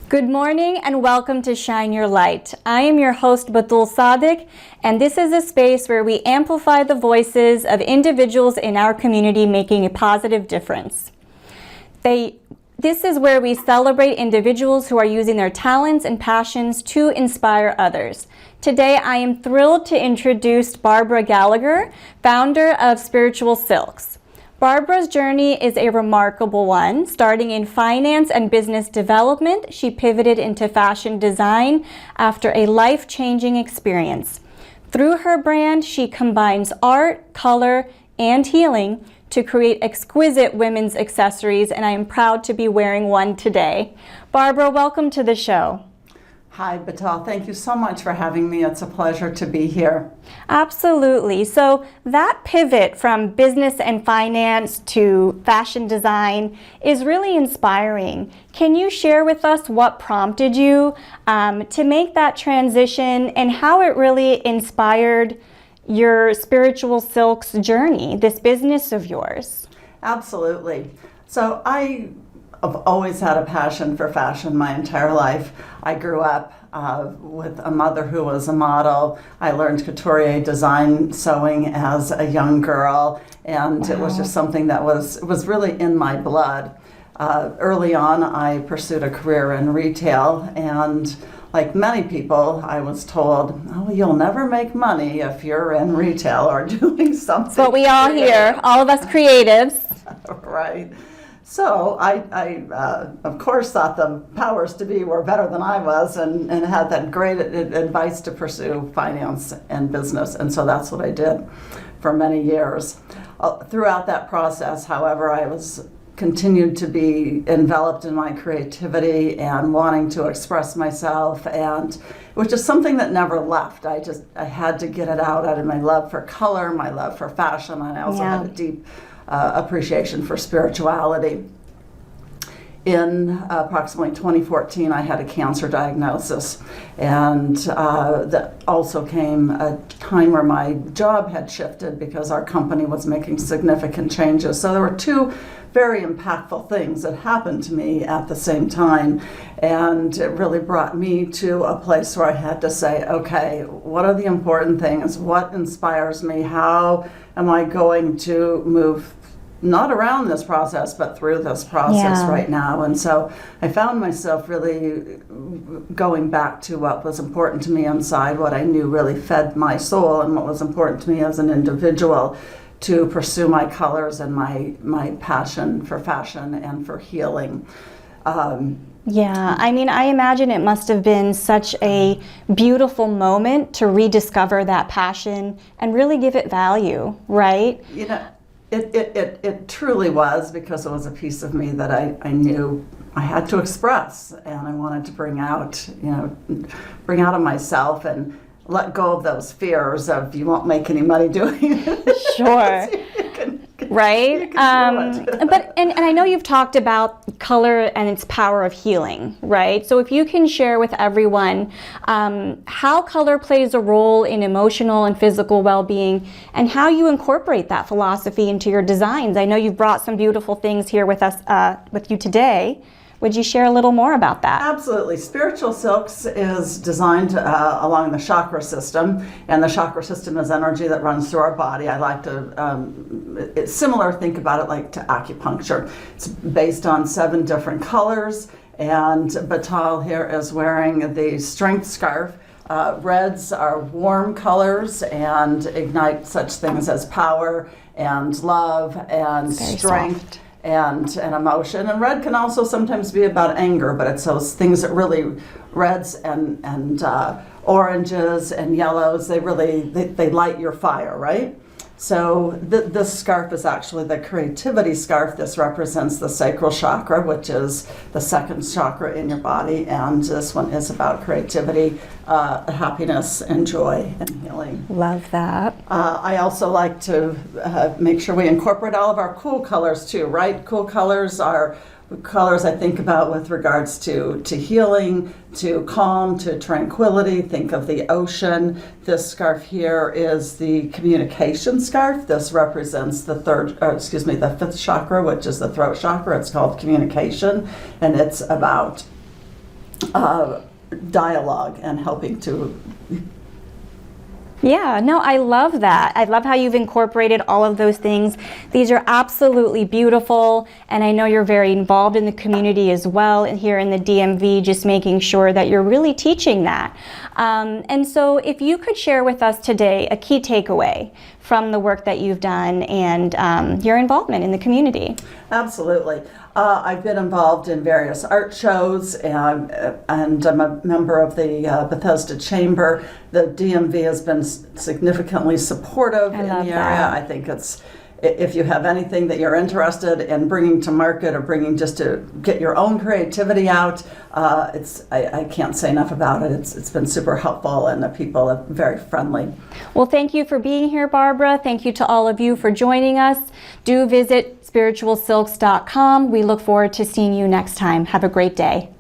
Good morning and welcome to Shine Your Light. I am your host, Batul Sadiq, and this is a space where we amplify the voices of individuals in our community making a positive difference. This is where we celebrate individuals who are using their talents and passions to inspire others. Today, I am thrilled to introduce Barbara Gallagher, founder of Spiritual Silks. Barbara's journey is a remarkable one. Starting in finance and business development, she pivoted into fashion design after a life-changing experience. Through her brand, she combines art, color, and healing to create exquisite women's accessories, and I am proud to be wearing one today. Barbara, welcome to the show. Hi, Batul. Thank you so much for having me. It's a pleasure to be here. Absolutely. So that pivot from business and finance to fashion design is really inspiring. Can you share with us what prompted you to make that transition and how it really inspired your Spiritual Silks journey, this business of yours? Absolutely. So I've always had a passion for fashion my entire life. I grew up with a mother who was a model. I learned couturier design sewing as a young girl, and Wow. It was just something that was really in my blood. Early on, I pursued a career in retail, and like many people, I was told, oh, you'll never make money if you're in retail or doing something. But we all hear, all of us creatives. Right. So I of course, thought the powers to be were better than I was and had that great advice to pursue finance and business. And so that's what I did for many years. Throughout that process, however, I was continued to be enveloped in my creativity and wanting to express myself, and it was just something that never left. I had to get it out of my love for color, my love for fashion, and I also had a deep appreciation for spirituality. In approximately 2014, I had a cancer diagnosis, and that also came a time where my job had shifted because our company was making significant changes. So there were two very impactful things that happened to me at the same time, and it really brought me to a place where I had to say, okay, what are the important things? What inspires me? How am I going to move not around this process, but through this process right now? And so I found myself really going back to what was important to me inside, what I knew really fed my soul, and what was important to me as an individual to pursue my colors and my passion for fashion and for healing. Yeah, I mean, I imagine it must have been such a beautiful moment to rediscover that passion and really give it value, right? You know, it truly was, because it was a piece of me that I knew I had to express, and I wanted to bring out of myself and let go of those fears of you won't make any money doing it. Sure. Right? But I know you've talked about color and its power of healing, right? So if you can share with everyone how color plays a role in emotional and physical well-being, and how you incorporate that philosophy into your designs. I know you've brought some beautiful things here with us, with you today. Would you share a little more about that? Absolutely. Spiritual Silks is designed along the chakra system, and the chakra system is energy that runs through our body. I like to, it's similar, think about it like to acupuncture. It's based on 7 different colors, and Batul here is wearing the strength scarf. Reds are warm colors and ignite such things as power and love and strength. Soft. And emotion. And red can also sometimes be about anger, but it's those things that really, reds and oranges and yellows, they light your fire, right? So this scarf is actually the creativity scarf. This represents the sacral chakra, which is the second chakra in your body, and this one is about creativity, happiness, and joy, and healing. Love that. I also like to make sure we incorporate all of our cool colors too, right? Cool colors are colors I think about with regards to healing, to calm, to tranquility. Think of the ocean. This scarf here is the communication scarf. This represents the fifth chakra, which is the throat chakra. It's called communication, and it's about dialogue and helping to. Yeah, no, I love that. I love how you've incorporated all of those things. These are absolutely beautiful, and I know you're very involved in the community as well, and here in the DMV, just making sure that you're really teaching that. And so if you could share with us today a key takeaway from the work that you've done and your involvement in the community. Absolutely. I've been involved in various art shows, and I'm a member of the Bethesda Chamber. The DMV has been significantly supportive in the area. That. I think if you have anything that you're interested in bringing to market or bringing just to get your own creativity out, I can't say enough about it. It's been super helpful, and the people are very friendly. Well, thank you for being here, Barbara. Thank you to all of you for joining us. Do visit spiritualsilks.com. We look forward to seeing you next time. Have a great day.